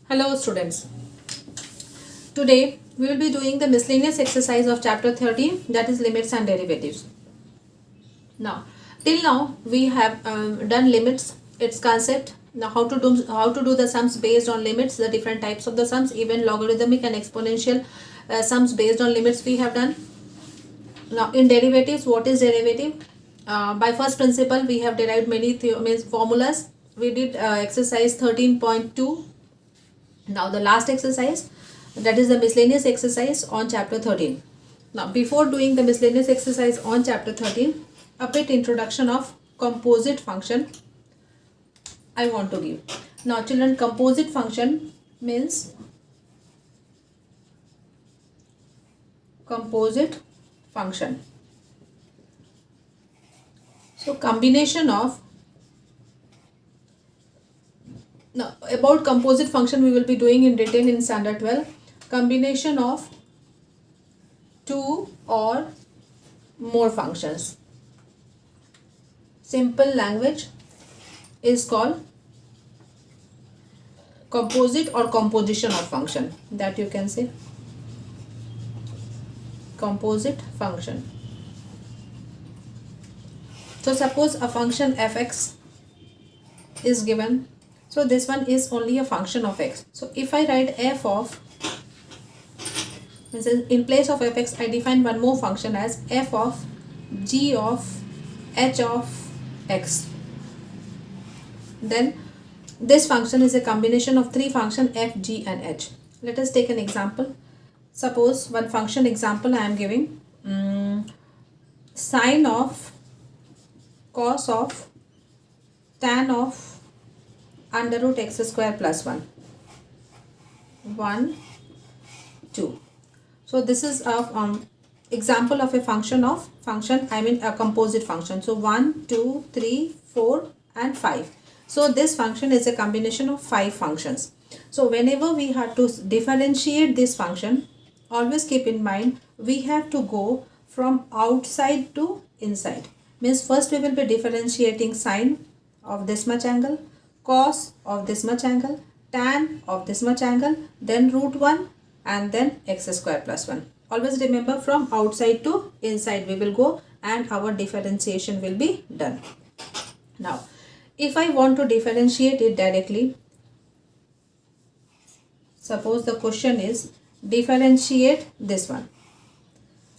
Hello students. Today we will be doing the miscellaneous exercise of chapter 13, that is limits and derivatives. Now till now we have done limits, its concept, now how to do the sums based on limits, the different types of the sums, even logarithmic and exponential sums based on limits we have done. Now in derivatives, what is derivative? By first principle we have derived many formulas. We did exercise 13.2. Now the last exercise, that is the miscellaneous exercise on chapter 13. Now before doing the miscellaneous exercise on chapter 13, a bit introduction of composite function I want to give. Now children, composite function means composite function. So combination of, now about composite function we will be doing in detail in standard 12. Combination of two or more functions. Simple language is called composite or composition of function, that you can say composite function. So suppose a function fx is given. So this one is only a function of x. So if I write f of, in place of fx I define one more function as f of g of h of x. Then this function is a combination of three functions f, g and h. Let us take an example. Suppose one function example I am giving, sine of cos of tan of under root x square plus 1. 1, 2. So this is a example of a function a composite function. So 1, 2, 3, 4 and 5. So this function is a combination of 5 functions. So whenever we have to differentiate this function, always keep in mind we have to go from outside to inside. Means first we will be differentiating sine of this much angle, cos of this much angle, tan of this much angle, then root 1 and then x square plus 1. Always remember from outside to inside we will go and our differentiation will be done. Now if I want to differentiate it directly, suppose the question is differentiate this one.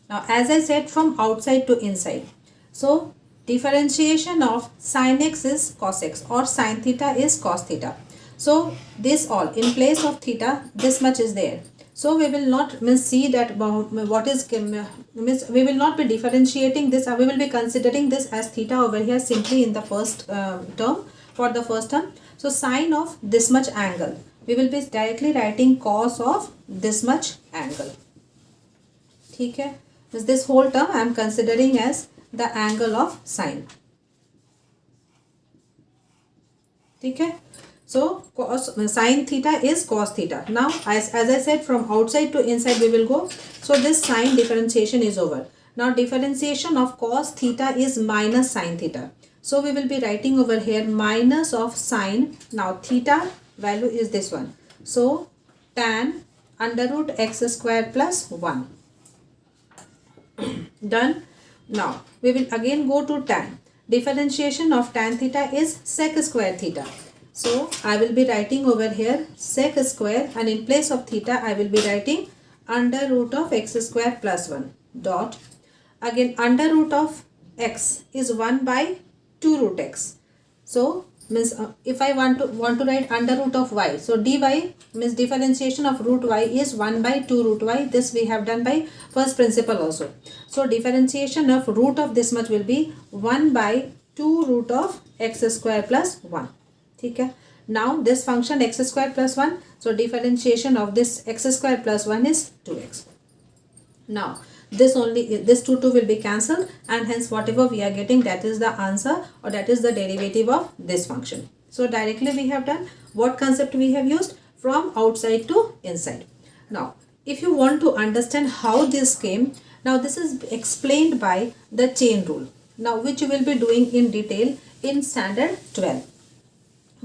Now as I said, from outside to inside. So differentiation of sin x is cos x or sin theta is cos theta. So this all in place of theta, this much is there. So we will not see that what is we will not be differentiating this. We will be considering this as theta over here simply in the first term, for the first term. So sine of this much angle, we will be directly writing cos of this much angle. Okay? This whole term I am considering as the angle of sine. Okay? So cos sine theta is cos theta. Now as I said, from outside to inside we will go. So this sine differentiation is over. Now differentiation of cos theta is minus sine theta. So we will be writing over here minus of sine. Now theta value is this one. So tan under root x square plus 1. Done. Now we will again go to tan. Differentiation of tan theta is sec square theta. So I will be writing over here sec square, and in place of theta I will be writing under root of x square plus 1 dot. Again under root of x is 1 by 2 root x. So means if I want to write under root of y, so dy means differentiation of root y is 1 by 2 root y. This we have done by first principle also. So differentiation of root of this much will be 1 by 2 root of x square plus 1. Okay? Now this function x square plus 1, so differentiation of this x square plus 1 is 2x. Now this 2 will be cancelled, and hence whatever we are getting, that is the answer, or that is the derivative of this function. So directly we have done what concept we have used, from outside to inside. Now if you want to understand how this came, now this is explained by the chain rule, now which you will be doing in detail in standard 12.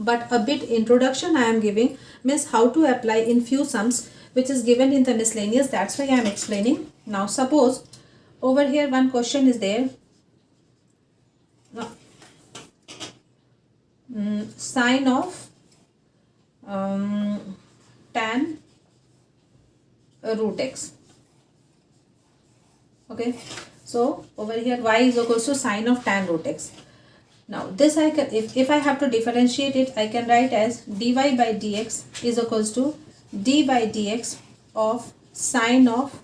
but a bit introduction I am giving, means how to apply in few sums which is given in the miscellaneous. That's why I am explaining. Now suppose over here one question is there. Now, sine of tan root x. Okay, so over here y is equals to sine of tan root x. Now this I can, if I have to differentiate it, I can write as dy by dx is equals to d by dx of sine of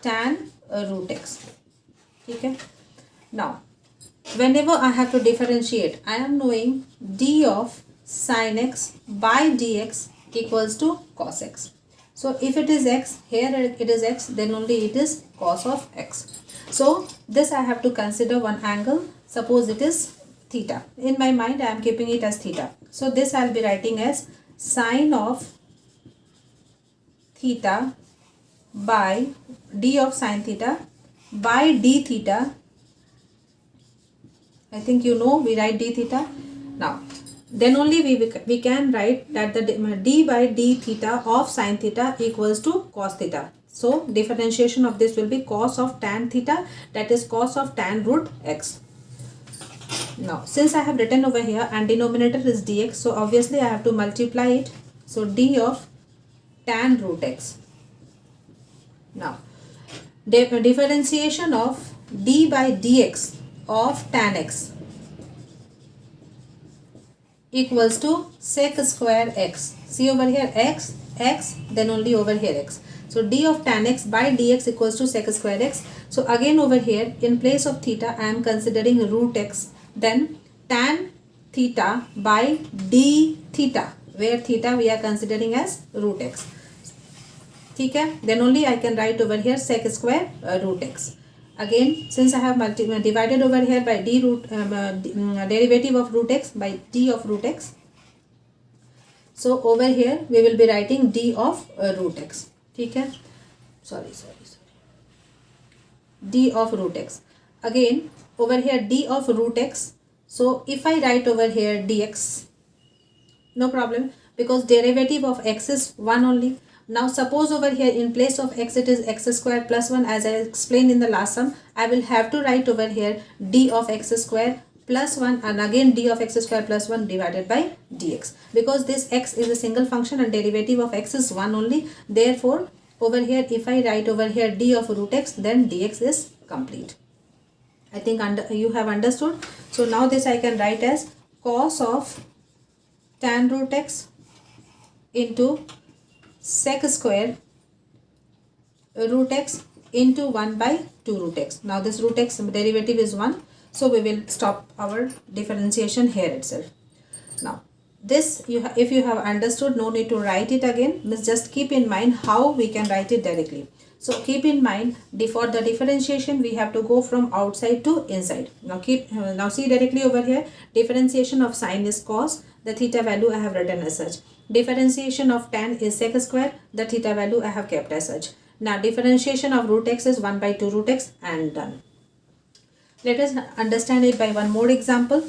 tan root x. Okay. Now whenever I have to differentiate, I am knowing d of sine x by dx equals to cos x. So if it is x, here it is x, then only it is cos of x. So this I have to consider one angle. Suppose it is theta. In my mind I am keeping it as theta. So this I will be writing as sine of theta by d of sine theta by d theta. I think you know we write d theta. Now then only we can write that the d by d theta of sine theta equals to cos theta. So differentiation of this will be cos of tan theta, that is cos of tan root x. Now since I have written over here and denominator is dx, so obviously I have to multiply it. So d of tan root x. Now differentiation of d by dx of tan x equals to sec square x. See over here x, then only over here x. So d of tan x by dx equals to sec square x. So again over here in place of theta I am considering root x. Then tan theta by d theta, where theta we are considering as root x. Okay? Then only I can write over here sec square root x. Again, since I have divided over here by d root derivative of root x by d of root x, so over here we will be writing d of root x. Okay? Sorry. D of root x. Again, over here d of root x. So if I write over here dx, no problem, because derivative of x is 1 only. Now suppose over here in place of x it is x square plus 1, as I explained in the last sum. I will have to write over here d of x square plus 1 and again d of x square plus 1 divided by dx, because this x is a single function and derivative of x is 1 only. Therefore over here if I write over here d of root x, then dx is complete. I think you have understood. So now this I can write as cos of tan root x into sec square root x into 1 by 2 root x. Now this root x derivative is 1. So we will stop our differentiation here itself. Now this if you have understood, no need to write it again. Just keep in mind how we can write it directly. So keep in mind for the differentiation we have to go from outside to inside. Now now see directly over here, differentiation of sine is cos, the theta value I have written as such. Differentiation of tan is sec square, the theta value I have kept as such. Now differentiation of root x is 1 by 2 root x and done. Let us understand it by one more example.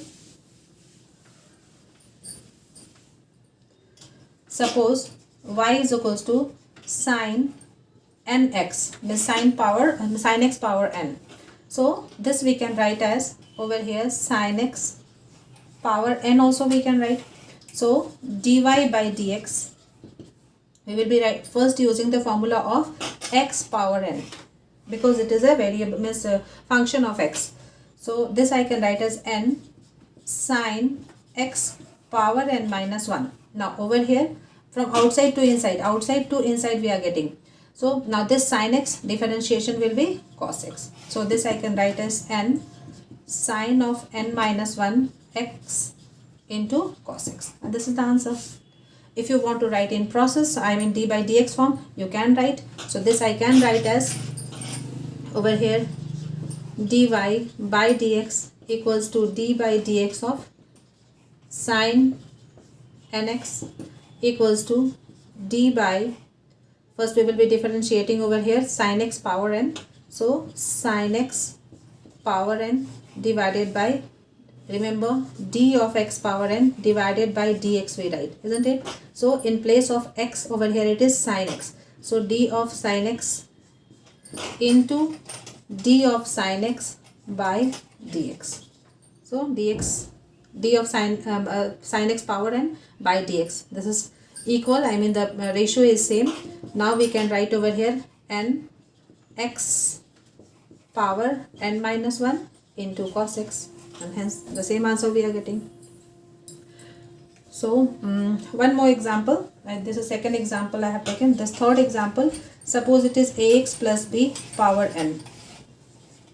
Suppose y is equals to sine nx, means sine x power n. So this we can write as over here sine x power n also we can write. So dy by dx, we will be first using the formula of x power n, because it is a variable, means a function of x. So this I can write as n sine x power n minus 1. Now over here from outside to inside we are getting. So now this sine x differentiation will be cos x. So this I can write as n sine of n minus 1 x into cos x. And this is the answer. If you want to write in process, I mean d by dx form, you can write. So this I can write as over here dy by dx equals to d by dx of sine nx equals to d by, first we will be differentiating over here sine x power n. So sine x power n divided by remember d of x power n divided by dx we write, isn't it? So in place of x over here it is sin x. So d of sin x into d of sin x by dx. So dx, d of sin x power n by dx, this is equal, I mean the ratio is same. Now we can write over here n x power n minus 1 into cos x, and hence the same answer we are getting. So one more example, this is second example I have taken. This third example, suppose it is ax plus b power n.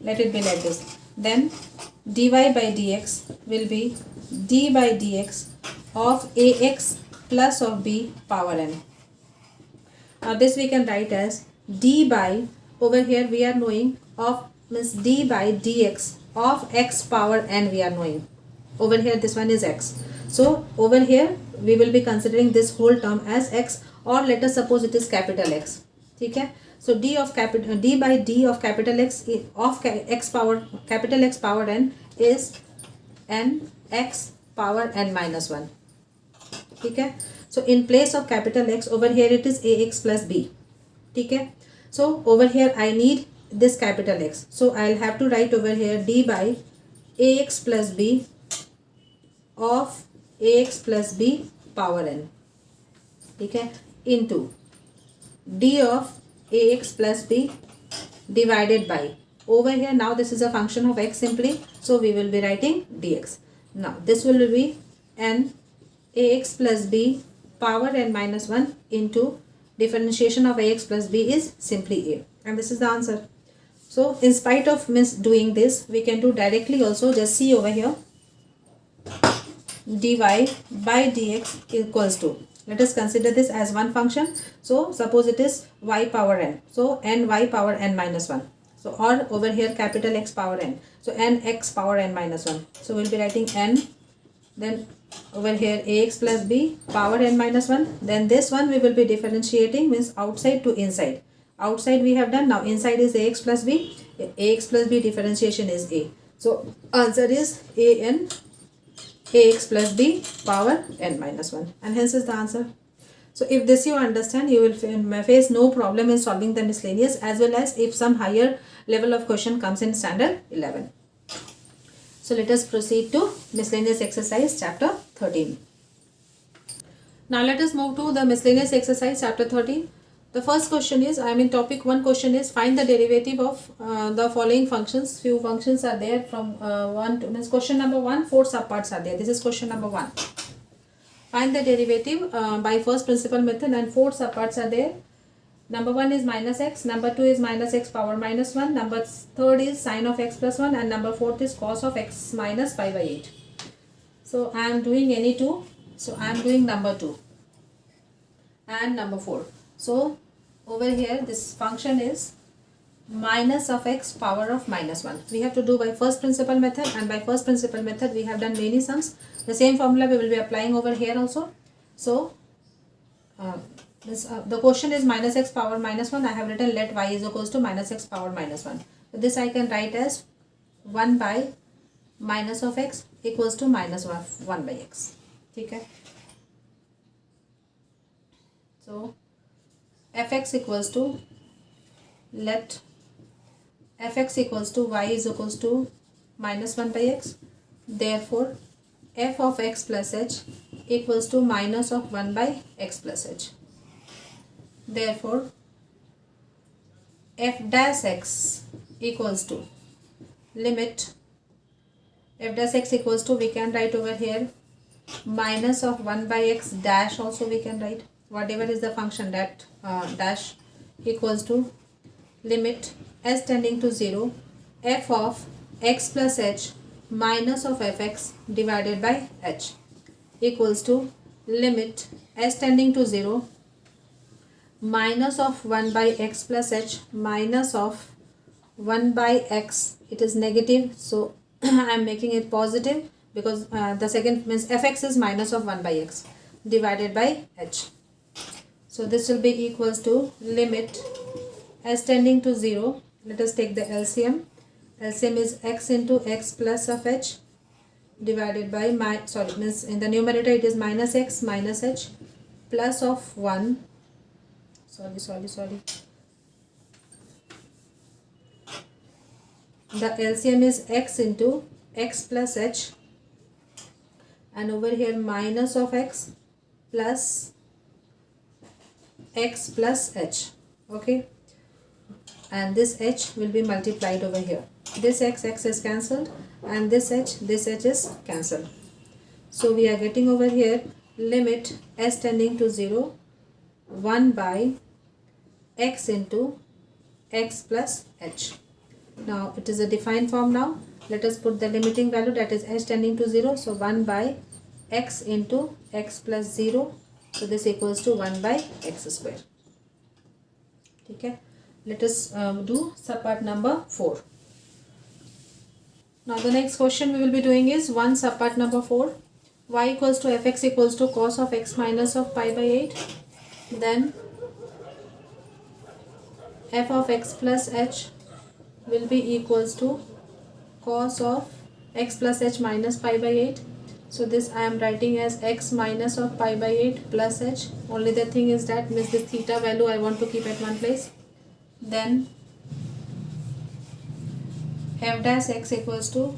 Let it be like this. Then dy by dx will be d by dx of ax plus of b power n. Now this we can write as d by, over here we are knowing of, means d by dx of x power n we are knowing. Over here this one is x. So over here we will be considering this whole term as x, or let us suppose it is capital X. Okay? So d by d of capital X of x power, capital X power n is n x power n minus 1. Okay? So in place of capital X, over here it is ax plus b. Okay? So over here I need this capital X. So I'll have to write over here d by ax plus b of ax plus b power n. Okay? Into d of ax plus b divided by, over here now this is a function of x simply, so we will be writing dx. Now this will be n ax plus b power n minus 1 into differentiation of ax plus b is simply a, and this is the answer. So in spite of doing this, we can do directly also. Just see over here, dy by dx equals to, let us consider this as one function. So suppose it is y power n, so n y power n minus 1. So or over here capital X power n, so n x power n minus 1. So we'll be writing n, then over here ax plus b power n minus 1. Then this one we will be differentiating, means outside to inside. Outside we have done, now inside is ax plus b. Ax plus b differentiation is a. So answer is a n ax plus b power n minus 1, and hence is the answer. So if this you understand, you will face no problem in solving the miscellaneous, as well as if some higher level of question comes in standard 11. So let us proceed to miscellaneous exercise chapter 13. Now let us move to the miscellaneous exercise chapter 13. The first question is, I mean topic 1 question is, find the derivative of the following functions. Few functions are there from 1 to, means question number 1, 4 subparts are there. This is question number 1. Find the derivative by first principle method, and 4 subparts are there. Number 1 is minus x, number 2 is minus x power minus 1, number 3rd is sine of x plus 1, and number 4th is cos of x minus pi by 8. So I am doing any two. So I am doing number 2 and number 4. So over here this function is minus of x power of minus 1. We have to do by first principle method, and by first principle method we have done many sums. The same formula we will be applying over here also. So the question is minus x power minus 1. I have written let y is equals to minus x power minus 1. So this I can write as 1 by minus of x equals to minus 1 by x. Okay? So fx equals to, let fx equals to y is equals to minus 1 by x. Therefore f of x plus h equals to minus of 1 by x plus h. Therefore f dash x equals to limit f dash x equals to, we can write over here minus of 1 by x dash, also we can write whatever is the function, that dash equals to limit s tending to 0 f of x plus h minus of fx divided by h equals to limit s tending to 0 minus of 1 by x plus h minus of 1 by x. It is negative, so I am making it positive, because the second means fx is minus of 1 by x divided by h. So this will be equals to limit s tending to 0. Let us take the LCM. LCM is x into x plus of h divided by means in the numerator it is minus x minus h plus of 1, sorry, the LCM is x into x plus h, and over here minus of x plus h, okay, and this h will be multiplied over here. This x is cancelled, and this h is cancelled. So we are getting over here limit s tending to 0 1 by x into x plus h. Now it is a defined form. Now let us put the limiting value, that is s tending to 0. So 1 by x into x plus 0. So this equals to 1 by x square. Okay. Let us do subpart number 4. Now the next question we will be doing is subpart number 4. Y equals to fx equals to cos of x minus of pi by 8. Then f of x plus h will be equals to cos of x plus h minus pi by 8. So this I am writing as x minus of pi by 8 plus h. Only the thing is that means this theta value I want to keep at one place. Then f dash x equals to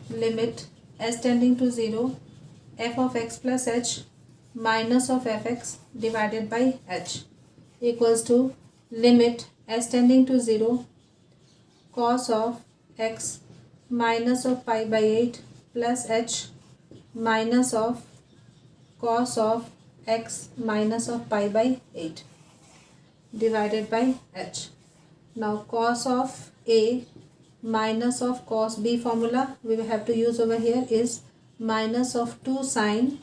limit s tending to 0 f of x plus h minus of fx divided by h equals to limit s tending to 0 cos of x minus of pi by 8 plus h minus of cos of x minus of pi by 8 divided by h. Now cos of a minus of cos b formula we will have to use over here is minus of 2 sine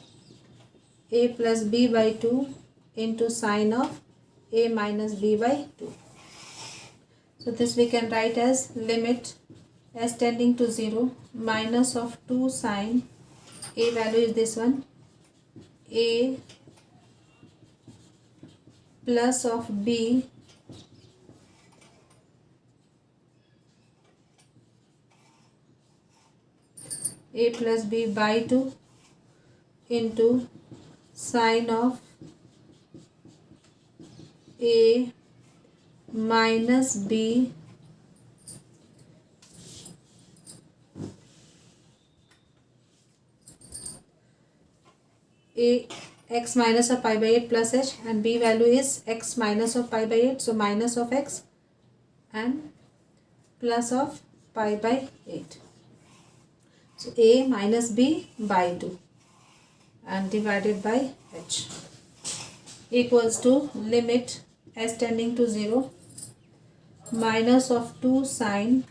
a plus b by 2 into sine of a minus b by 2. So this we can write as limit s tending to 0 minus of 2 sine a value is this one a plus of b a plus b by 2 into sine of a minus b a x minus of pi by 8 plus h, and b value is x minus of pi by 8, so minus of x and plus of pi by 8. So a minus b by 2 and divided by h equals to limit s tending to 0 minus of 2 sine,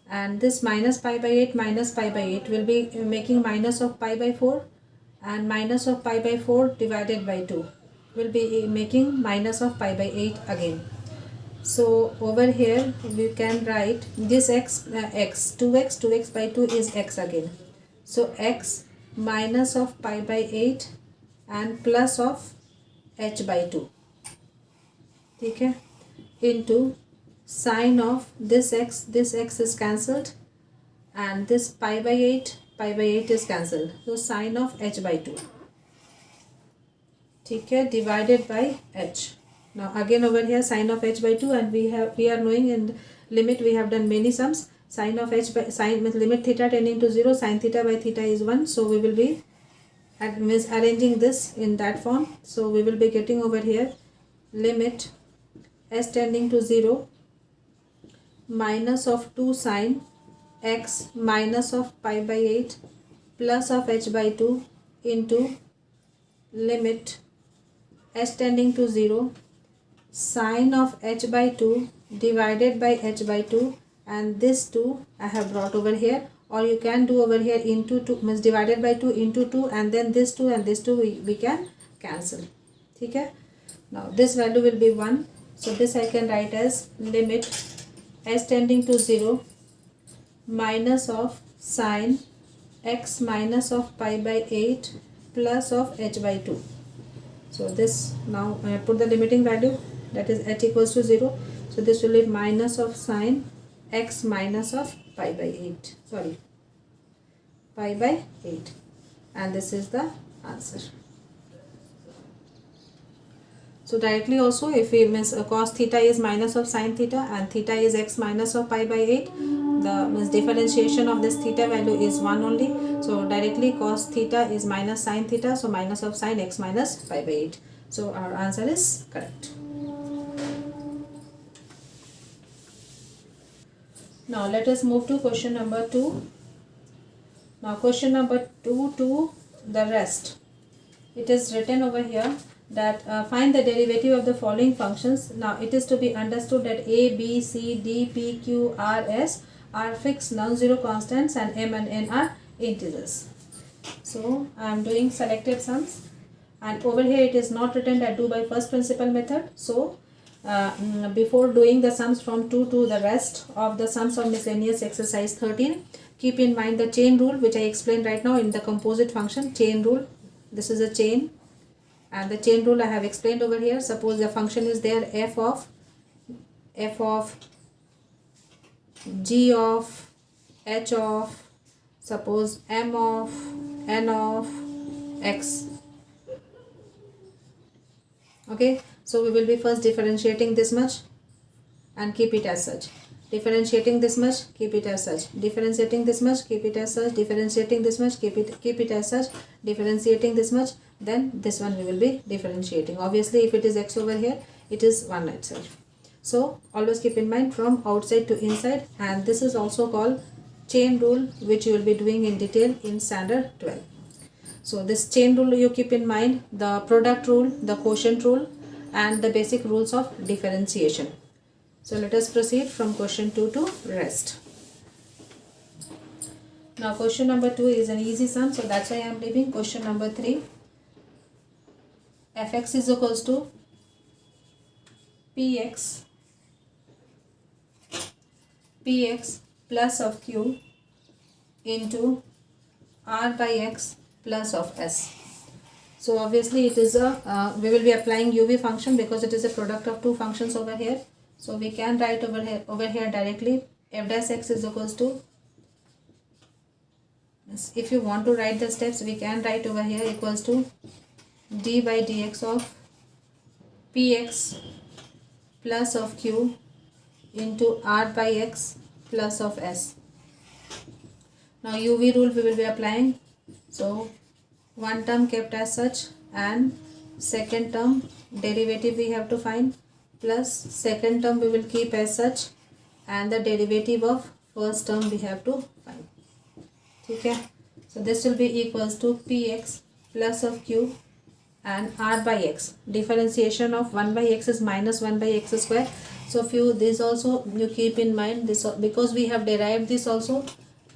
and this minus pi by 8 will be making minus of pi by 4, and minus of pi by 4 divided by 2 will be making minus of pi by 8 again. So over here we can write this x 2x by 2 is x again. So x minus of pi by 8 and plus of h by 2, okay, into sine of this x is cancelled, and this pi by 8 is cancelled, so sine of h by 2, okay, divided by h. Now again over here sine of h by 2, and we are knowing in limit we have done many sums. Sine of h by sine means limit theta tending to 0, sine theta by theta is 1, so we will be arranging this in that form. So we will be getting over here limit s tending to 0 minus of 2 sine x minus of pi by 8 plus of h by 2 into limit s tending to 0 sine of h by 2 divided by h by 2, and this 2 I have brought over here, or you can do over here into 2 means divided by 2 into 2, and then this 2 and this 2 we can cancel, okay. Now this value will be 1, so this I can write as limit s tending to 0 minus of sine x minus of pi by 8 plus of h by 2. So this now I put the limiting value, that is h equals to 0, so this will be minus of sine x minus of pi by 8, sorry, pi by 8, and this is the answer. So directly also, if we means cos theta is minus of sin theta and theta is x minus of pi by 8, the means differentiation of this theta value is 1 only. So directly cos theta is minus sin theta, so minus of sin x minus pi by 8. So our answer is correct. Now let us move to question number 2. Now question number 2 to the rest. It is written over here that find the derivative of the following functions. Now it is to be understood that a, b, c, d, p, q, r, s are fixed non-zero constants and m and n are integers. So I am doing selected sums, and over here it is not written that do by first principle method. So before doing the sums from 2 to the rest of the sums of miscellaneous exercise 13, keep in mind the chain rule which I explained right now in the composite function. Chain rule, this is a chain, and the chain rule I have explained over here. Suppose the function is there f of g of h of, suppose m of n of x. Okay, so we will be first differentiating this much and keep it as such, differentiating this much, keep it as such, differentiating this much, keep it as such, differentiating this much, keep it as such, differentiating this much, then this one we will be differentiating. Obviously if it is x over here, it is 1 itself. So always keep in mind from outside to inside, and this is also called chain rule, which you will be doing in detail in standard 12. So this chain rule you keep in mind, the product rule, the quotient rule, and the basic rules of differentiation. So let us proceed from question 2 to rest. Now question number 2 is an easy sum, so that's why I am leaving question number 3. fx is equals to px plus of q into r by x plus of s. So obviously it is a we will be applying uv function because it is a product of two functions over here. So we can write over here directly f dash x is equals to, if you want to write the steps, we can write over here equals to d by dx of px plus of q into r by x plus of s. Now uv rule we will be applying. So one term kept as such, and second term derivative we have to find, plus second term we will keep as such, and the derivative of first term we have to find. Okay, so this will be equals to px plus of q and r by x. Differentiation of 1 by x is minus 1 by x square. So few this also you keep in mind, this because we have derived this also,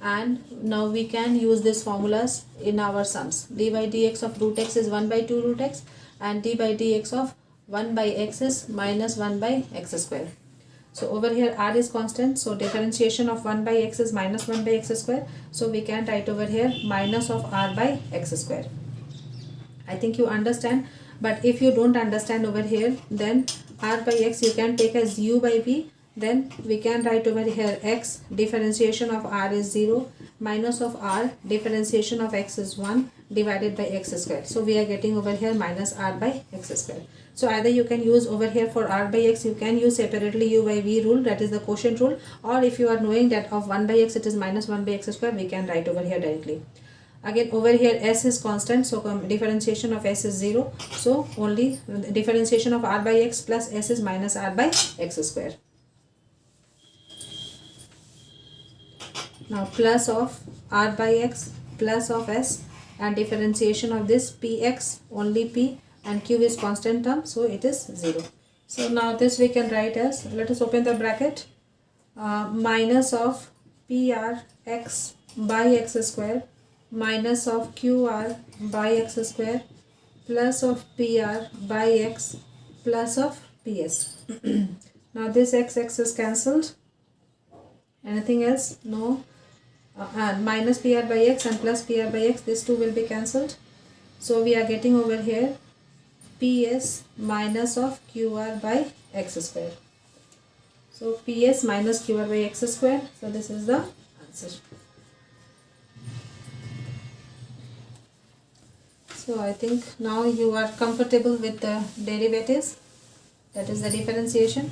and now we can use these formulas in our sums. D by dx of root x is 1 by 2 root x, and d by dx of 1 by x is minus 1 by x square. So over here r is constant, so differentiation of 1 by x is minus 1 by x square. So we can write over here minus of r by x square. I think you understand, but if you don't understand over here, then r by x you can take as u by v. Then we can write over here x, differentiation of r is 0, minus of r, differentiation of x is 1, divided by x square. So we are getting over here minus r by x square. So either you can use over here for r by x, you can use separately u by v rule, that is the quotient rule, or if you are knowing that of 1 by x it is minus 1 by x square, we can write over here directly. Again over here s is constant, so differentiation of s is 0, so only differentiation of r by x plus s is minus r by x square. Now plus of r by x plus of s, and differentiation of this px, only p, and q is constant term, so it is 0. So now this we can write as, let us open the bracket, minus of prx by x square minus of qr by x square plus of pr by x plus of ps. Now this x is cancelled. Anything else? No. And minus pr by x and plus pr by x, this two will be cancelled. So we are getting over here ps minus of qr by x square. So ps minus qr by x square. So this is the answer. So I think now you are comfortable with the derivatives, that is the differentiation.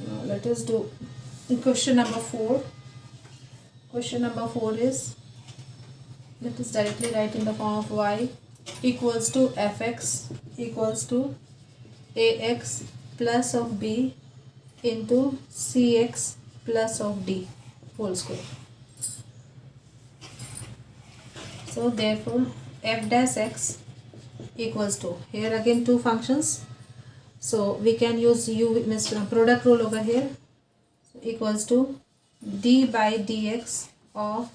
Now let us do question number 4. Question number 4 is, let us directly write in the form of y equals to fx equals to ax plus of b into cx plus of d whole square. So therefore f dash x equals to, here again two functions, so we can use means product rule over here, so equals to d by dx of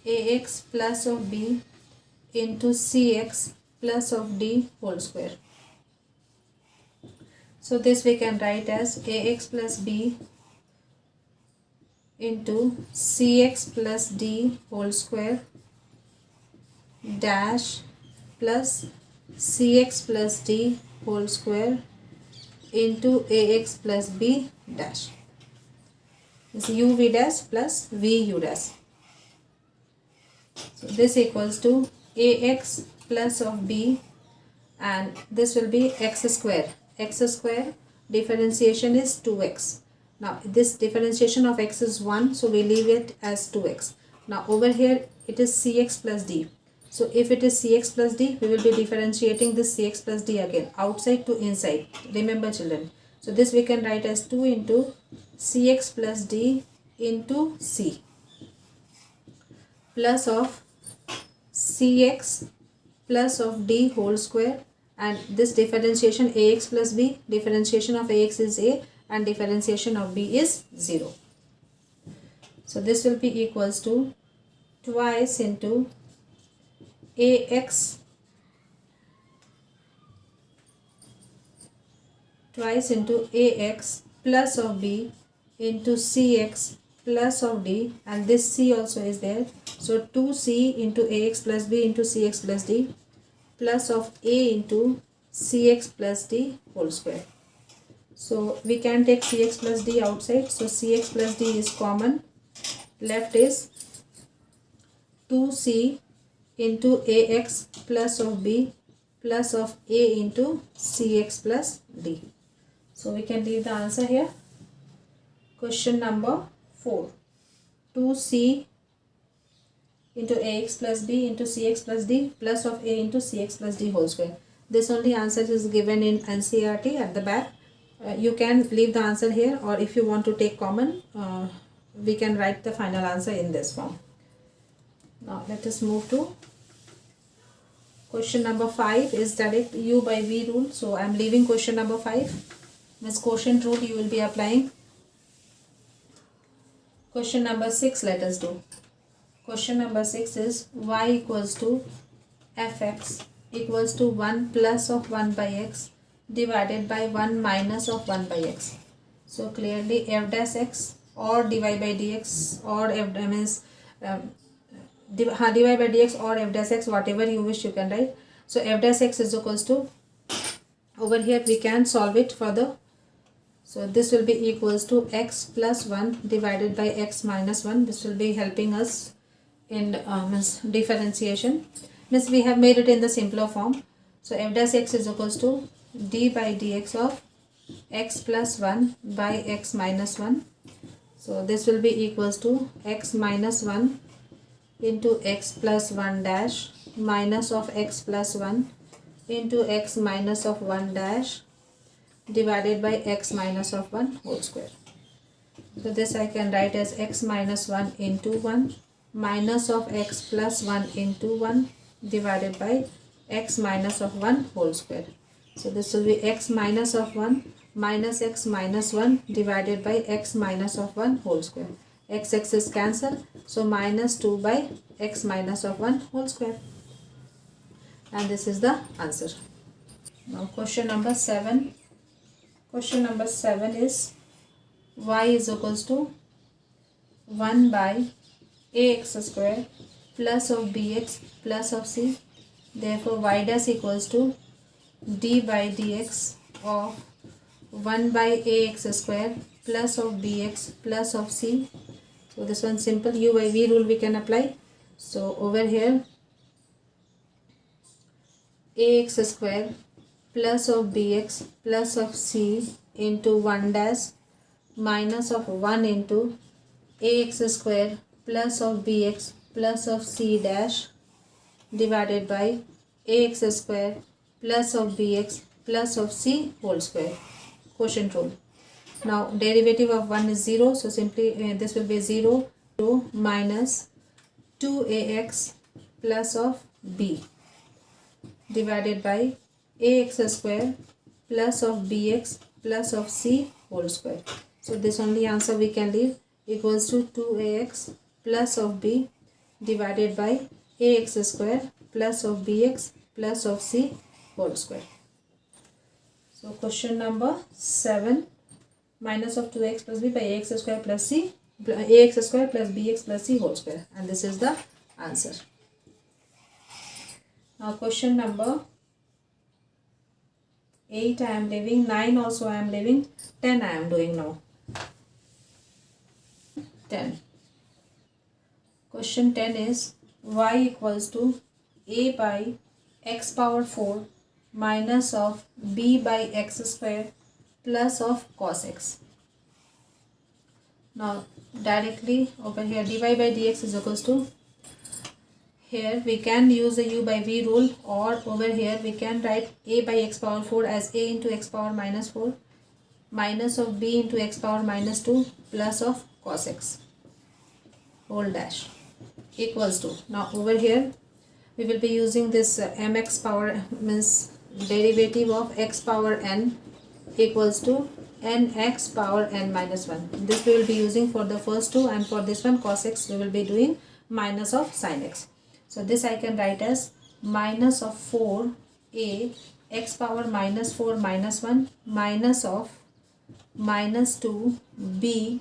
ax plus of b into cx plus of d whole square. So this we can write as ax plus b into cx plus d whole square dash plus cx plus d whole square into ax plus b dash. This uv dash plus vu dash. So this equals to ax plus of b, and this will be x square. X square differentiation is 2x. Now this differentiation of x is 1, so we leave it as 2x. Now over here it is cx plus d. So if it is cx plus d, we will be differentiating this cx plus d again, outside to inside. Remember children. So this we can write as 2 into cx plus d into c plus of cx plus of d whole square, and this differentiation ax plus b, differentiation of ax is a and differentiation of b is 0. So this will be equals to twice into ax plus of b into cx plus of d, and this c also is there, so 2c into ax plus b into cx plus d plus of a into cx plus d whole square. So we can take cx plus d outside, so cx plus d is common, left is 2c into ax plus of b plus of a into cx plus d. So we can leave the answer here. Question number 4, 2c into ax plus b into cx plus d plus of a into cx plus d whole square. This only answer is given in NCERT at the back. You can leave the answer here, or if you want to take common, we can write the final answer in this form. Now let us move to question number 5 is direct u by v rule. So I am leaving question number 5. This quotient rule you will be applying. Question number 6 let us do. Question number 6 is y equals to fx equals to 1 plus of 1 by x divided by 1 minus of 1 by x. So clearly f dash x or dy by dx or f means dy by dx or f dash x, whatever you wish you can write. So f dash x is equals to, over here we can solve it further. So this will be equals to x plus 1 divided by x minus 1. This will be helping us in differentiation. Means we have made it in the simpler form. So f dash x is equals to d by dx of x plus 1 by x minus 1. So this will be equals to x minus 1 into x plus 1 dash minus of x plus 1 into x minus of 1 dash divided by x minus of 1 whole square. So this I can write as x minus 1 into 1 minus of x plus 1 into 1 divided by x minus of 1 whole square. So this will be x minus of 1 minus x minus 1 divided by x minus of 1 whole square. X is cancelled, so minus 2 by x minus of 1 whole square. And this is the answer. Now question number 7. Question number 7 is y is equals to 1 by ax square plus of bx plus of c. Therefore y dash equals to d by dx of 1 by ax square plus of bx plus of c. So this one simple, u by v rule we can apply. So over here ax square plus of bx plus of c into 1 dash minus of 1 into ax square plus of bx plus of c dash divided by ax square plus of bx plus of c whole square. Quotient rule. Now derivative of 1 is 0, so simply this will be 0 minus 2ax plus of b divided by ax square plus of bx plus of c whole square. So this only answer we can leave, equals to 2ax plus of b divided by ax square plus of bx plus of c whole square. So question number 7, minus of 2x plus b by ax square plus c, ax square plus bx plus c whole square, and this is the answer. Now question number 8 I am leaving, 9 also I am leaving, 10 I am doing now. 10. Question 10 is y equals to a by x power 4 minus of b by x square plus of cos x. Now directly over here dy by dx is equals to, here we can use the u by v rule, or over here we can write a by x power 4 as a into x power minus 4 minus of b into x power minus 2 plus of cos x whole dash equals to, now over here we will be using this mx power, means derivative of x power n equals to nx power n minus 1. This we will be using for the first two, and for this one cos x we will be doing minus of sin x. So this I can write as minus of 4a x power minus 4 minus 1 minus of minus 2b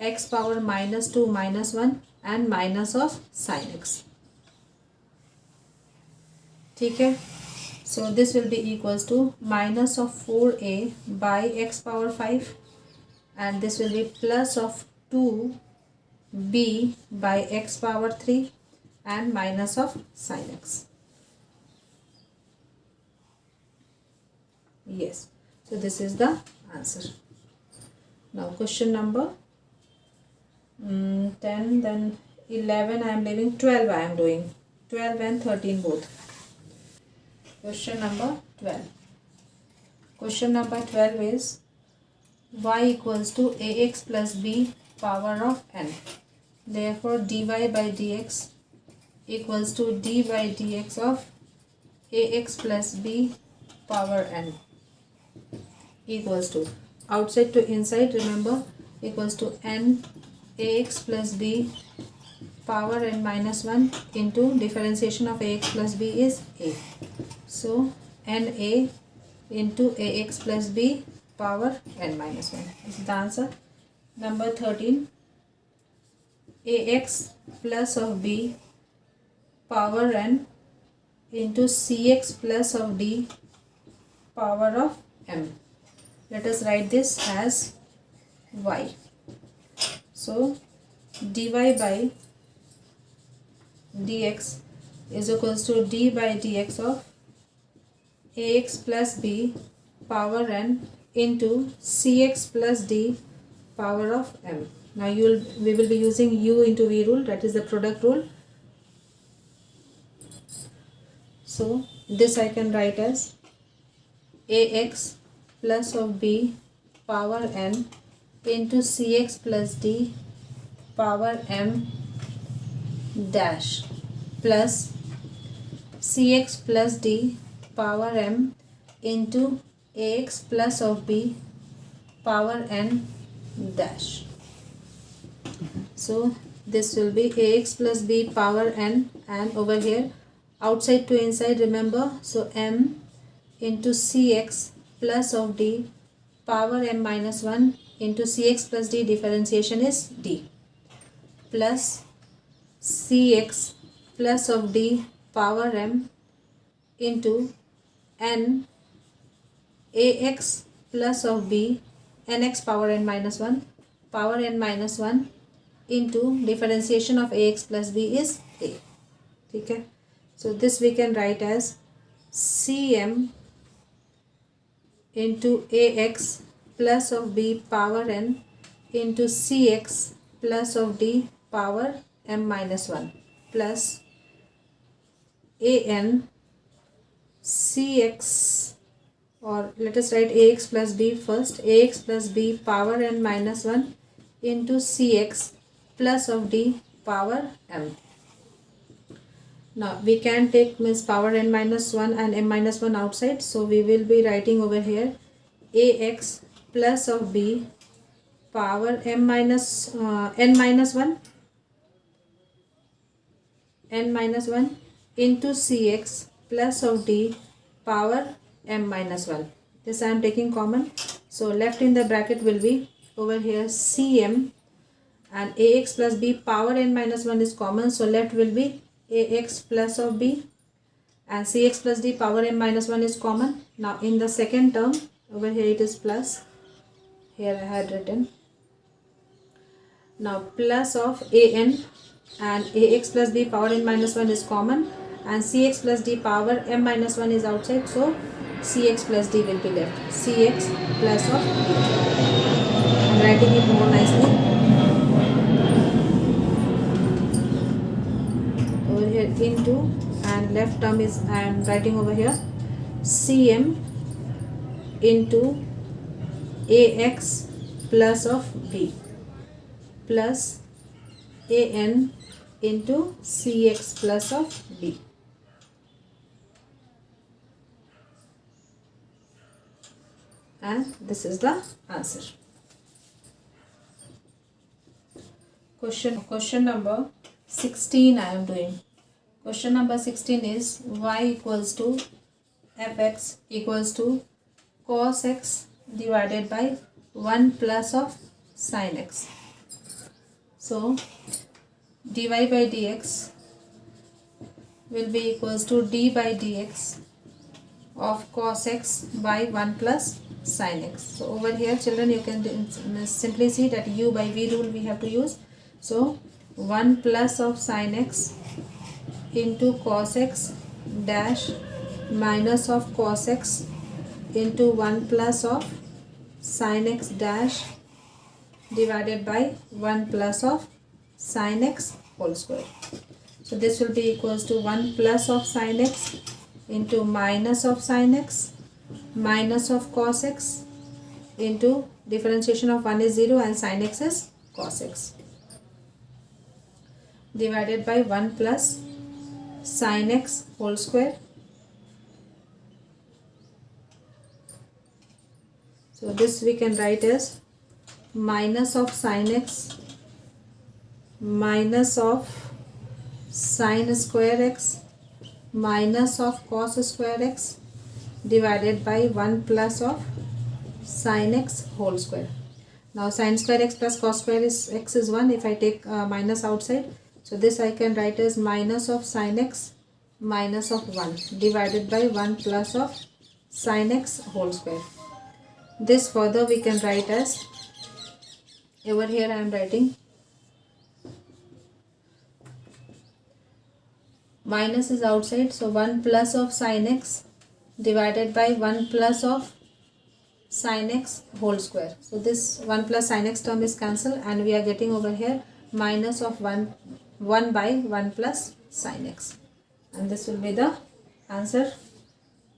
x power minus 2 minus 1 and minus of sin x. ठीक है, so this will be equals to minus of 4a by x power 5, and this will be plus of 2b by x power 3 and minus of sin x. Yes, so this is the answer. Now question number 10, then 11 I am leaving, 12 I am doing, 12 and 13 both. Question number 12. Question number 12 is y equals to ax plus b power of n. Therefore dy by dx equals to d by dx of ax plus b power n equals to, outside to inside remember, equals to n ax plus b power n minus 1 into differentiation of ax plus b is a. So na into ax plus b power n minus 1. This is the answer. Number 13, ax plus of b power n into cx plus of d power of m. Let us write this as y. So dy by dx is equals to d by dx of ax plus b power n into cx plus d power of m. Now we will be using u into v rule, that is the product rule. So this I can write as ax plus of b power n into cx plus d power m dash plus cx plus d power m into ax plus of b power n dash. So this will be ax plus b power n, and over here outside to inside remember, so m into cx plus of d power m minus 1 into cx plus d, differentiation is d, plus cx plus of d power m into n ax plus of b nx power n minus 1 power n minus 1 into differentiation of ax plus b is a. ठीक है, so this we can write as Cm into ax plus of b power n into cx plus of d power m minus 1 plus an cx, or let us write ax plus b first, ax plus b power n minus 1 into cx plus of d power m. Now we can take means power n minus 1 and m minus 1 outside, so we will be writing over here ax plus of b power m minus n minus 1 into cx plus of d power m minus 1. This I am taking common, so left in the bracket will be over here cm, and ax plus b power n minus 1 is common, so left will be ax plus of b, and cx plus d power m minus 1 is common. Now in the second term over here it is plus, here I had written. Now plus of an, and ax plus b power n minus 1 is common, and cx plus d power m minus 1 is outside, so cx plus d will be left. Cx plus of d. I am writing it more nicely. Over here into, and left term is I am writing over here cm into ax plus of b plus an into cx plus of b. And this is the answer. Question number 16 I am doing. Question number 16 is y equals to fx equals to cos x divided by 1 plus of sin x. So dy by dx will be equals to d by dx of cos x by 1 plus sin x. So over here children, you can simply see that u by v rule we have to use. So 1 plus of sin x into cos x dash minus of cos x into 1 plus of sin x dash divided by 1 plus of sin x whole square. So this will be equals to 1 plus of sin x into minus of sin x minus of cos x into differentiation of 1 is 0 and sin x is cos x divided by 1 plus sin x whole square. So this we can write as minus of sin x minus of sin square x minus of cos square x divided by 1 plus of sin x whole square. Now sin square x plus cos square is x is 1 if I take minus outside. So this I can write as minus of sin x minus of 1 divided by 1 plus of sin x whole square. This further we can write as, over here I am writing minus is outside, so 1 plus of sin x divided by 1 plus of sin x whole square. So this 1 plus sin x term is cancelled and we are getting over here minus of 1 by 1 plus sin x, and this will be the answer.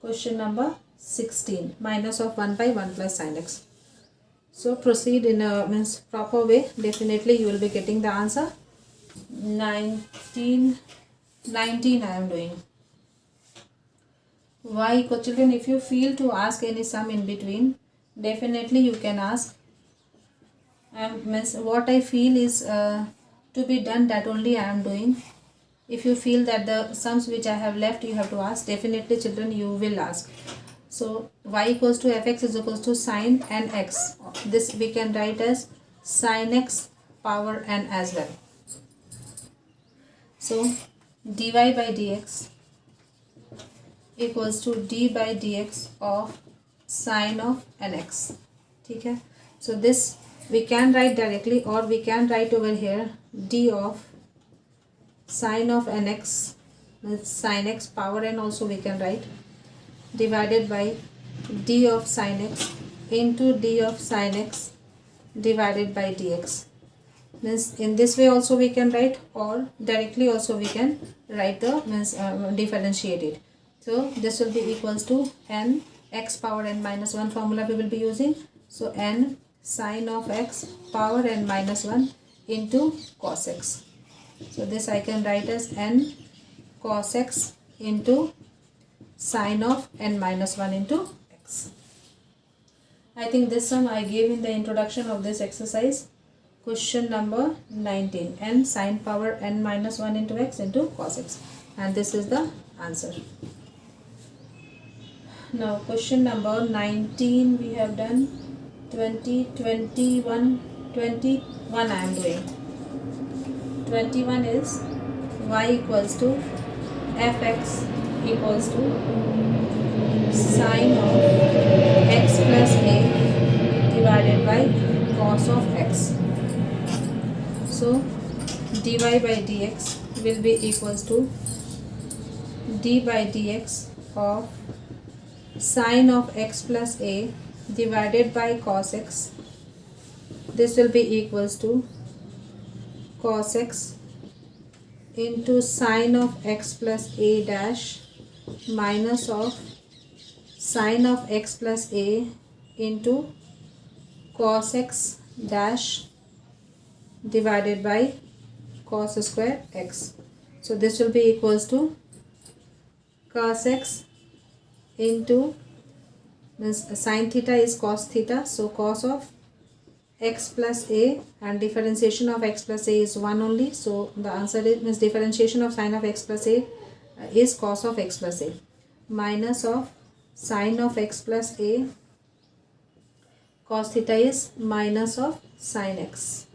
Question number 16, minus of 1 by 1 plus sin x. So proceed in a proper way. Definitely you will be getting the answer. 19 I am doing. Y equal, children, if you feel to ask any sum in between, definitely you can ask. What I feel is to be done, that only I am doing. If you feel that the sums which I have left you have to ask, definitely children you will ask. So y equals to fx is equals to sin n x. This we can write as sin x power n as well. So dy by dx equals to d by dx of sin of nx. Okay, so this we can write directly, or we can write over here d of sin of nx, sin x power n also we can write. divided by d of sin x into d of sin x divided by dx. Means in this way also we can write, or directly also we can write the differentiate it. So this will be equals to n x power n minus 1 formula we will be using. So n sine of x power n minus 1 into cos x. So this I can write as n cos x into sine of n minus 1 into x. I think this sum I gave in the introduction of this exercise. Question number 19, n sine power n minus 1 into x into cos x, and this is the answer. Now question number 19 we have done. 20, 21, 21 I am doing. 21 is y equals to fx equals to sine of x plus a divided by cos of x. So dy by dx will be equals to d by dx of sine of x plus a divided by cos x. This will be equals to cos x into sine of x plus a dash minus of sine of x plus a into cos x dash divided by cos square x. So this will be equals to cos x into, means sin theta is cos theta, so cos of x plus a, and differentiation of x plus a is 1 only, so the answer is, means differentiation of sin of x plus a is cos of x plus a, minus of sin of x plus a, cos theta is minus of sin x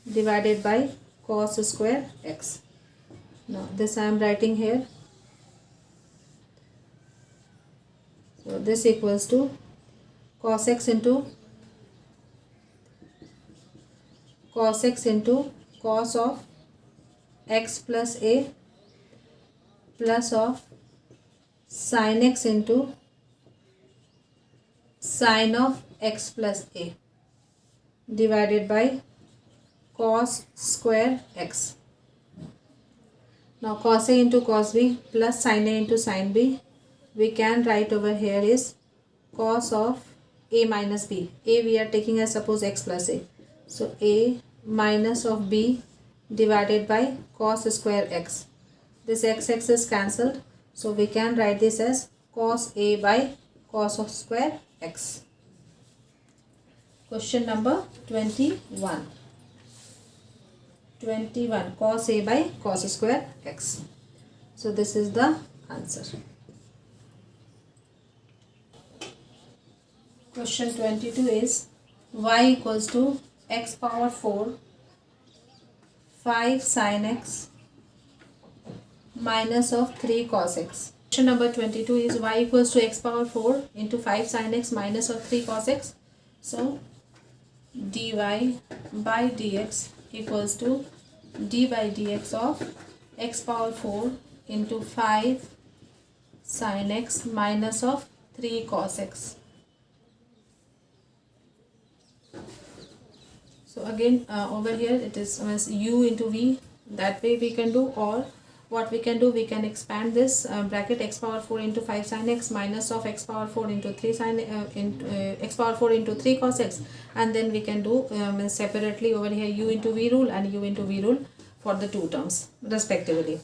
divided by cos square x. Now this I am writing here. So this equals to cos x into cos of x plus a plus of sin x into sin of x plus a divided by cos square x. Now cos a into cos b plus sin a into sin b, we can write over here is cos of a minus b. A we are taking as suppose x plus a. So a minus of b divided by cos square x. This x is cancelled. So we can write this as cos a by cos of square x. Question number 21. 21 cos a by cos square x. So this is the answer. Question 22 is y equals to x power 4 5 sin x minus of 3 cos x. Question number 22 is y equals to x power 4 into 5 sin x minus of 3 cos x. So dy by dx equals to d by dx of x power 4 into 5 sin x minus of 3 cos x. So again over here it is u into v, that way we can do, or what we can do, we can expand this bracket x power 4 into 5 sin x minus of x power 4 into 3 sin x power 4 into 3 cos x, and then we can do separately over here u into v rule and u into v rule for the two terms respectively.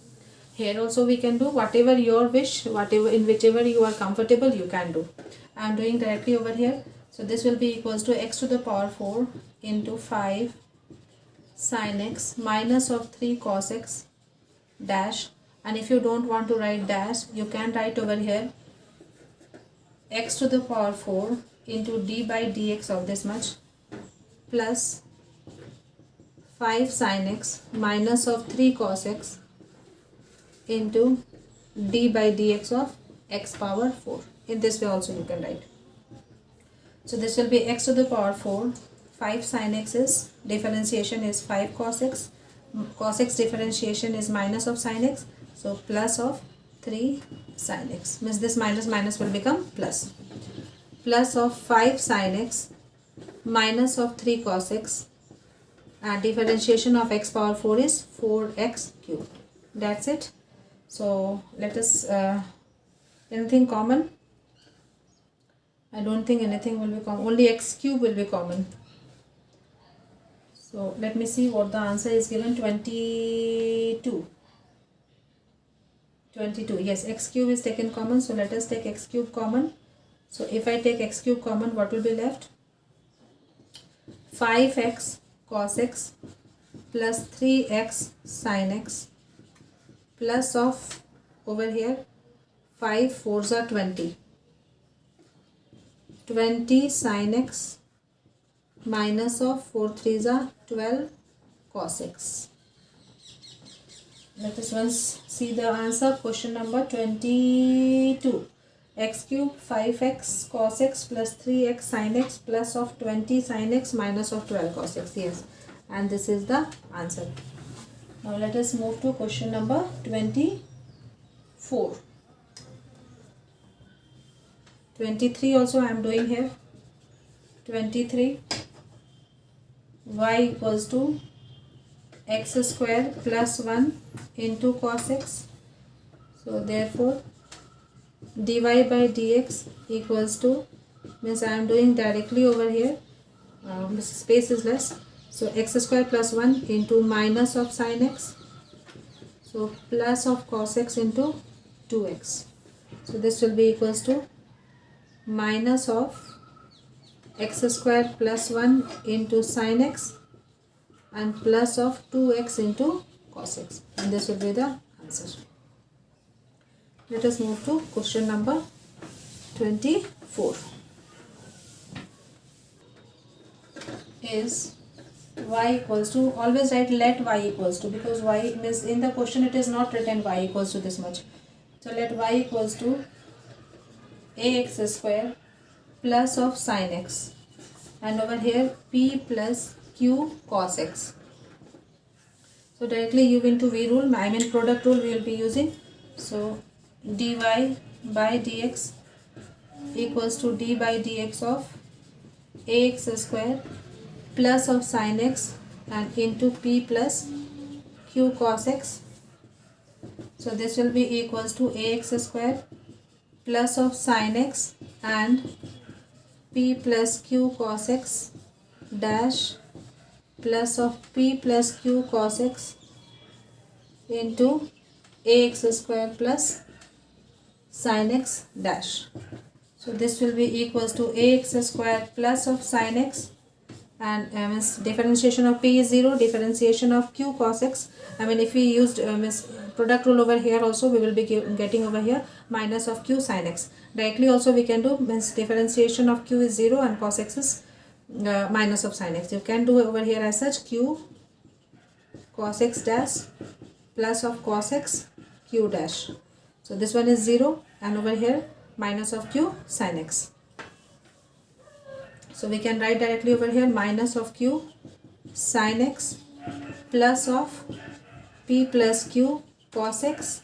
Here also we can do whatever your wish, whatever in whichever you are comfortable you can do. I am doing directly over here. So this will be equals to x to the power 4 into 5 sin x minus of 3 cos x dash, and if you don't want to write dash, you can write over here x to the power 4 into d by dx of this much plus 5 sin x minus of 3 cos x into d by dx of x power 4. In this way also you can write. So this will be x to the power 4, 5 sin x is differentiation is 5 cos x, cos x differentiation is minus of sin x, so plus of 3 sin x, means this minus minus will become plus. Plus of 5 sin x minus of 3 cos x, and differentiation of x power 4 is 4x cubed. That's it. So let us anything common? I don't think anything will be common, only x cube will be common. So let me see what the answer is given. 22. Yes, x cube is taken common, so let us take x cube common. So if I take x cube common, what will be left? 5x cos x plus 3x sin x plus of over here 5 4s are 20 sin x minus of 4 3s are 12 cos x. Let us once see the answer. Question number 22. X cube 5x cos x plus 3x sin x plus of 20 sin x minus of 12 cos x. Yes, and this is the answer. Now let us move to question number 24. 23 also I am doing here. 23. Y equals to x square plus 1 into cos x. So therefore dy by dx equals to, means I am doing directly over here, space is less, so x square plus 1 into minus of sin x, so plus of cos x into 2x. So this will be equals to minus of x square plus 1 into sin x and plus of 2x into cos x, and this will be the answer. Let us move to question number 24. Is y equals to, always write let y equals to, because y means in the question it is not written y equals to this much. So let y equals to ax square plus of sin x, and over here p plus q cos x. So directly u into v rule, I mean product rule we will be using. So dy by dx equals to d by dx of ax square plus of sin x and into p plus q cos x. So this will be equals to ax square plus of sin x and p plus q cos x dash plus of p plus q cos x into ax square plus sin x dash. So this will be equals to ax square plus of sin x, and means differentiation of p is 0, differentiation of q cos x. I mean if we used product rule over here also, we will be getting over here minus of q sin x. Directly also we can do, means differentiation of q is 0 and cos x is minus of sin x. You can do over here as such, q cos x dash plus of cos x q dash. So this one is 0 and over here minus of q sin x. So we can write directly over here minus of q sin x plus of p plus q cos x,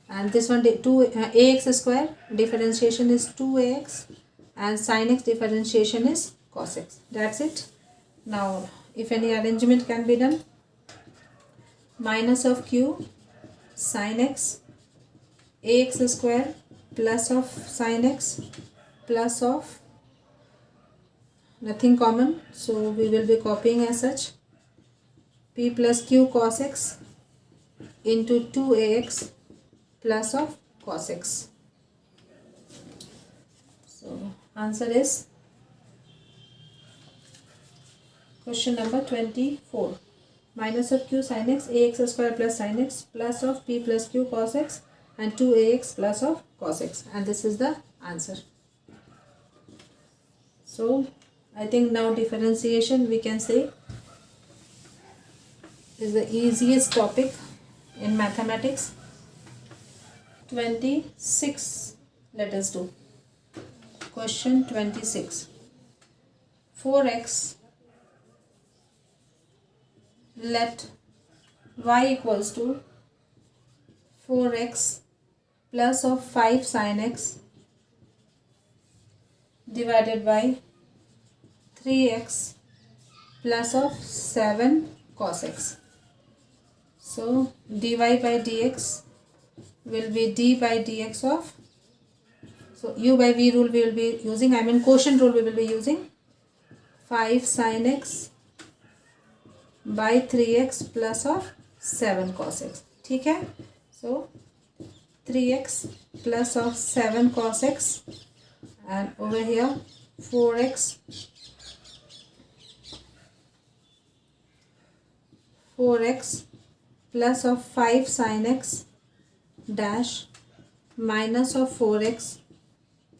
and this one ax square differentiation is 2ax and sin x differentiation is cos x. That's it. Now if any arrangement can be done, minus of q sin x ax square plus of sin x plus of nothing common, so we will be copying as such, p plus q cos x into 2ax plus of cos x. So answer is question number 24. Minus of q sin x ax square plus sin x plus of p plus q cos x and 2ax plus of cos x, and this is the answer. So I think now differentiation we can say is the easiest topic in mathematics. 26 let us do. Question 26. 4x let y equals to 4x plus of 5 sin x divided by 3x plus of 7 cos x. So dy by dx will be d by dx of, so u by v rule we will be using, I mean quotient rule we will be using, 5 sin x by 3x plus of 7 cos x. ठीक है. So 3x plus of 7 cos x, and over here 4x plus of 5 sin x dash minus of 4x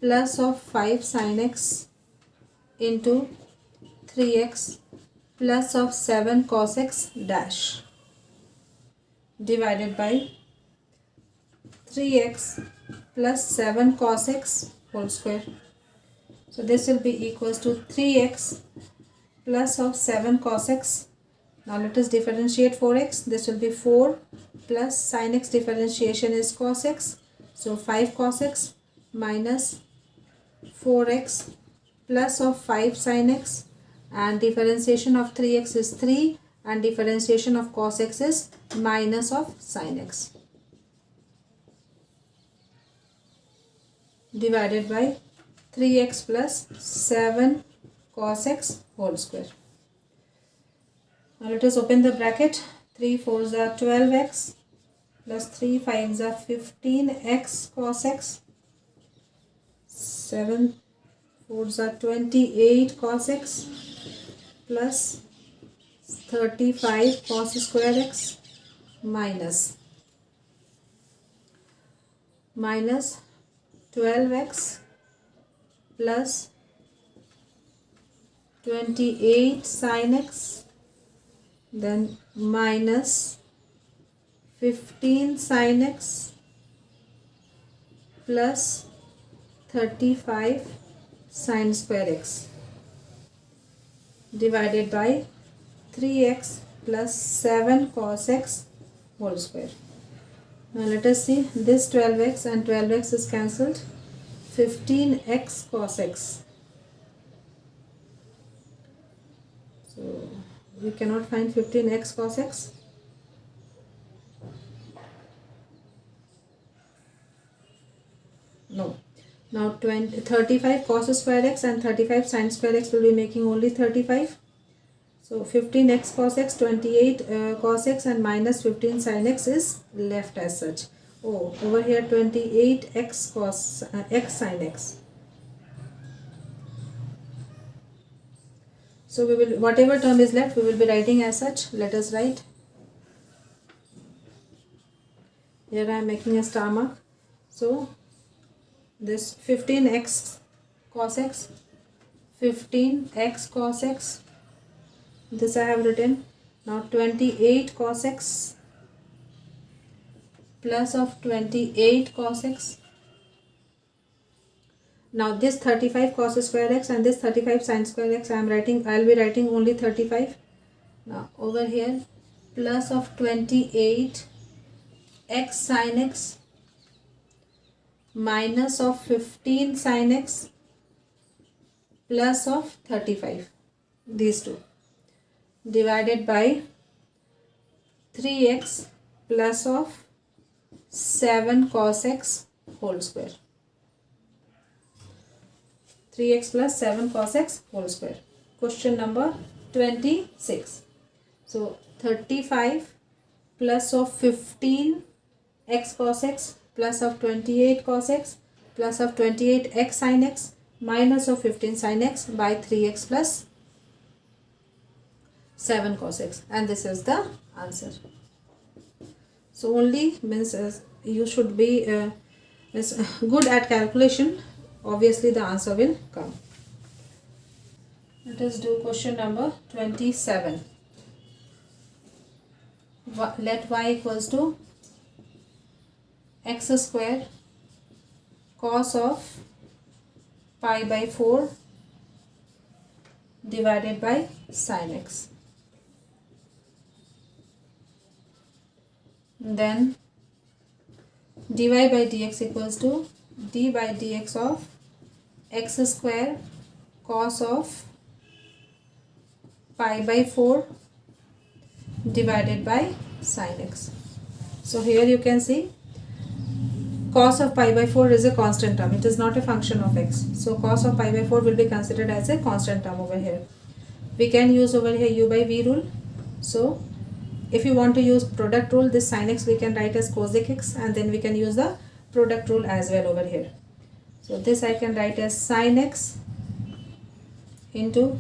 plus of 5 sin x into 3x plus of 7 cos x dash divided by 3x plus 7 cos x whole square. So this will be equals to 3x plus of 7 cos x. Now let us differentiate 4x. This will be 4 plus sin x differentiation is cos x. So 5 cos x minus 4x plus of 5 sin x, and differentiation of 3x is 3 and differentiation of cos x is minus of sin x divided by 3x plus 7 cos x whole square. Now let us open the bracket. 3 4s are 12x plus 3 5s are 15x cos x. 7 4s are 28 cos x plus 35 cos square x minus 12x plus 28 sin x, then minus 15 sin x plus 35 sin square x divided by 3x plus 7 cos x whole square. Now let us see, this 12x and 12x is cancelled. 15x cos x. So we cannot find 15x cos x. No. Now 35 cos square x and 35 sin square x will be making only 35. So 15x cos x, 28 cos x and minus 15 sin x is left as such. Oh, over here 28x cos x sin x. So we will, whatever term is left we will be writing as such. Let us write. Here I am making a star mark. So this 15x cos x, 15x cos x, this I have written. Now 28 cos x plus of 28 cos x. Now this 35 cos square x and this 35 sin square x I am writing, I will be writing only 35. Now over here plus of 28 x sin x minus of 15 sin x plus of 35, these two, divided by 3x plus of 7 cos x whole square. 3x plus 7 cos x whole square. Question number 26. So 35 plus of 15 x cos x plus of 28 cos x plus of 28 x sin x minus of 15 sin x by 3x plus 7 cos x, and this is the answer. So only means you should be good at calculation, obviously the answer will come. Let us do question number 27. Let y equals to x square cos of pi by 4 divided by sin x. Then dy by dx equals to d by dx of x square cos of pi by 4 divided by sin x. So here you can see cos of pi by 4 is a constant term. It is not a function of x. So cos of pi by 4 will be considered as a constant term over here. We can use over here u by v rule. So if you want to use product rule, this sin x we can write as cosec x, and then we can use the product rule as well over here. So this I can write as sin x into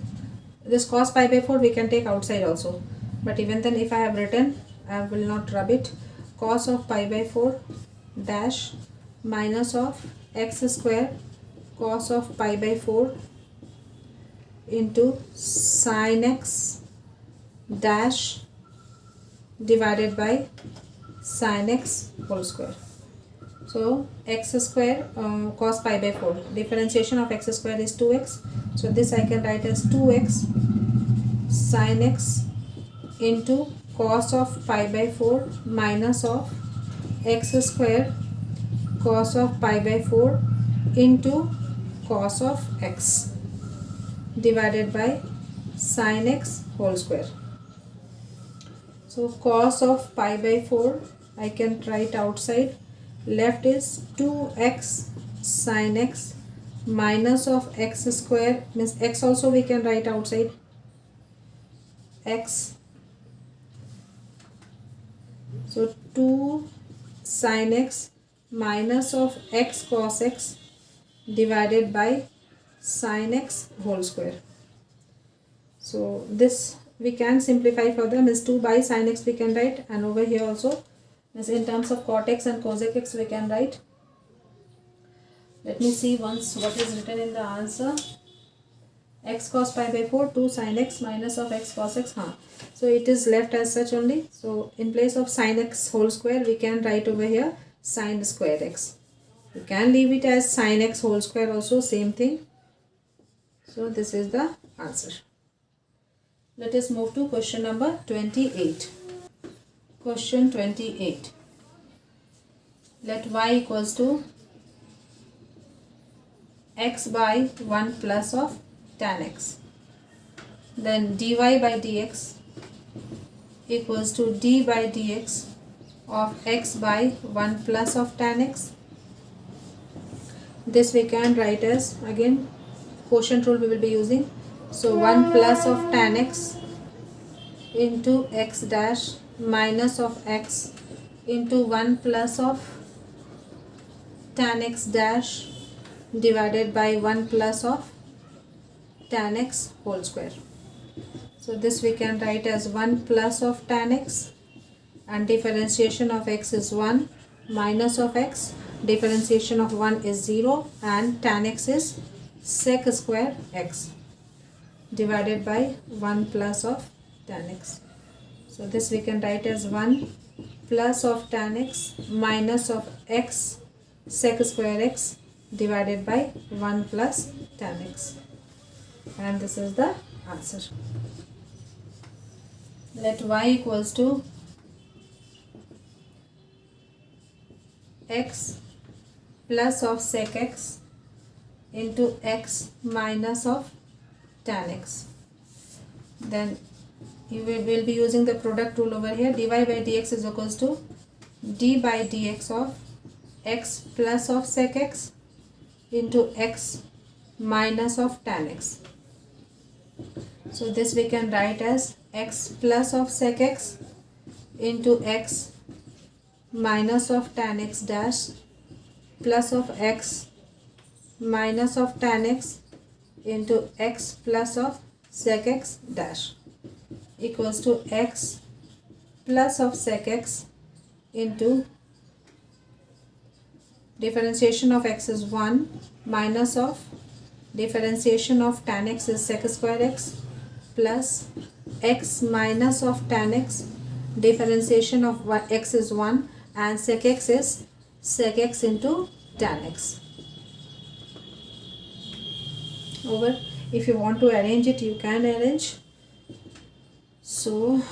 this cos pi by 4 we can take outside also. But even then if I have written, I will not rub it. Cos of pi by 4 dash minus of x square cos of pi by 4 into sin x dash divided by sin x whole square. So x square cos pi by 4, differentiation of x square is 2x. So this I can write as 2x sin x into cos of pi by 4 minus of x square cos of pi by 4 into cos of x divided by sin x whole square. So cos of pi by 4 I can write outside. Left is 2x sin x minus of x square, means x also we can write outside, x. So 2 sin x minus of x cos x divided by sin x whole square. So this we can simplify further, means 2 by sin x we can write, and over here also means in terms of cot x and cosec x we can write. Let me see once what is written in the answer. X cos pi by 4, 2 sin x minus of x cos x. So it is left as such only. So in place of sin x whole square we can write over here sin square x. You can leave it as sin x whole square also, same thing. So this is the answer. Let us move to question number 28. Question 28. Let y equals to x by 1 plus of tan x. Then dy by dx equals to d by dx of x by 1 plus of tan x. This we can write as, again quotient rule we will be using. So 1 plus of tan x into x dash minus of x into 1 plus of tan x dash divided by 1 plus of tan x whole square. So this we can write as 1 plus of tan x, and differentiation of x is 1, minus of x, differentiation of 1 is 0, and tan x is sec square x divided by 1 plus of tan x. So this we can write as 1 plus of tan x minus of x sec square x divided by 1 plus tan x, and this is the answer. Let y equals to x plus of sec x into x minus of tan x. Then you will be using the product rule over here. Dy by dx is equals to d by dx of x plus of sec x into x minus of tan x. So this we can write as x plus of sec x into x minus of tan x dash plus of x minus of tan x into x plus of sec x dash equals to x plus of sec x into differentiation of x is 1 minus of differentiation of tan x is sec square x plus x minus of tan x, differentiation of x is 1 and sec x is sec x into tan x. Over, if you want to arrange it you can arrange. So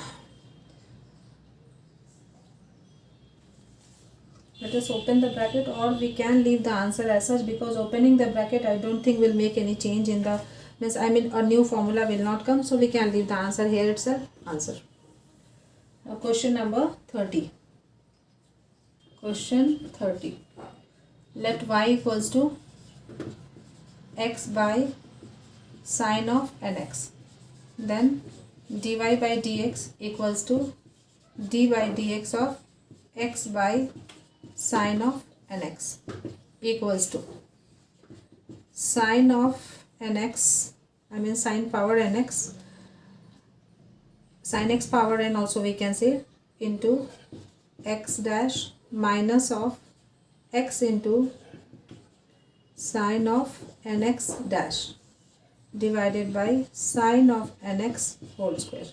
let us open the bracket, or we can leave the answer as such, because opening the bracket I don't think will make any change in the, means I mean a new formula will not come, so we can leave the answer here itself. Answer. Now question number 30. Question 30. Let y equals to x by sine of nx. Then dy by dx equals to d by dx of x by sine of nx equals to sine of nx, I mean sine power nx, sine x power n also we can say, into x dash minus of x into sine of nx dash divided by sine of nx whole square.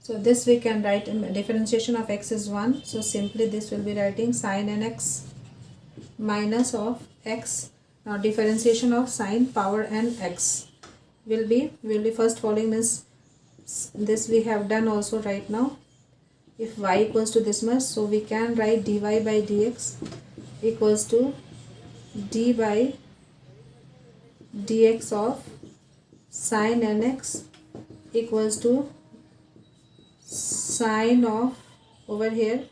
So this we can write, differentiation of x is 1, so simply this will be writing sine nx minus of x. Now differentiation of sine power nx will be first following, means this we have done also right now. If y equals to this much, so we can write dy by dx equals to d by dx of sine nx equals to sine of, over here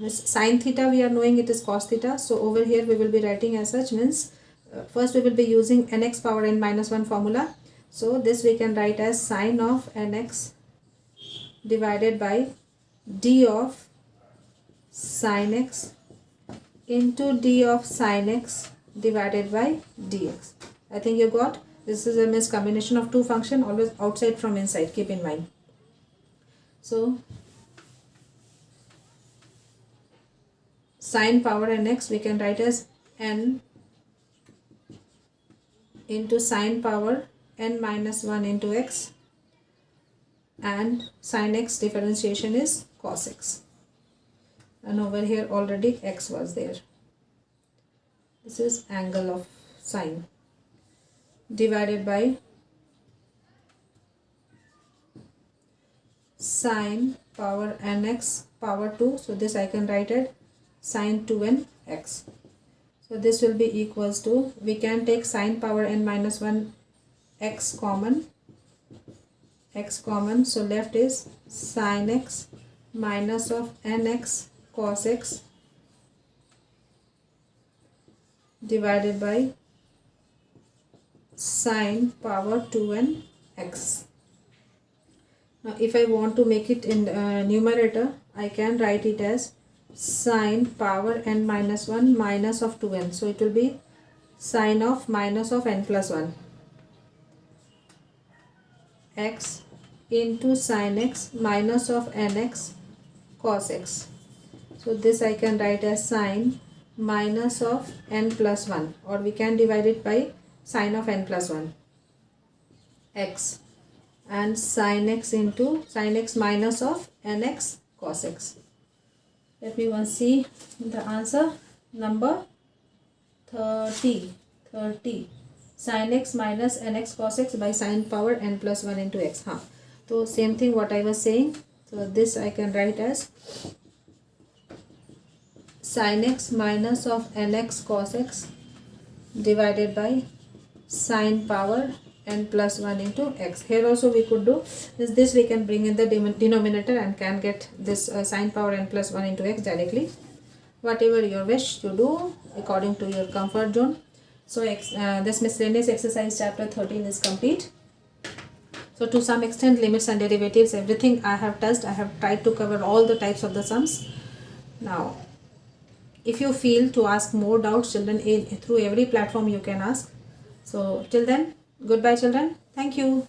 sine theta we are knowing it is cos theta, so over here we will be writing as such, means first we will be using nx power n minus 1 formula, so this we can write as sine of nx divided by d of sine x into d of sine x divided by dx. I think you got. This is a means combination of two function, always outside from inside, keep in mind. So sine power nx we can write as n into sine power n minus 1 into x, and sine x differentiation is cos x, and over here already x was there. This is angle of sine divided by sine power nx power 2, so this I can write it sine 2n x. So this will be equals to, we can take sine power n minus 1 x common, so left is sine x minus of nx cos x divided by sine power 2n x. Now if I want to make it in numerator, I can write it as sine power n minus 1 minus of 2n, so it will be sine of minus of n plus 1 x into sine x minus of nx cos x. So this I can write as sine minus of n plus 1, or we can divide it by sine of n plus 1 x, and sine x into sine x minus of nx cos x. Let me once see the answer. Number 30. Sine x minus nx cos x by sine power n plus 1 into x. So same thing what I was saying. So this I can write as sine x minus of nx cos x divided by sine power n plus 1 into x. Here also we could do this we can bring in the denominator and can get this sine power n plus 1 into x directly. Whatever your wish to do according to your comfort zone. So this miscellaneous exercise chapter 13 is complete. So to some extent, limits and derivatives, everything I have touched. I have tried to cover all the types of the sums. Now if you feel to ask more doubts, children, through every platform you can ask. So till then, goodbye children. Thank you.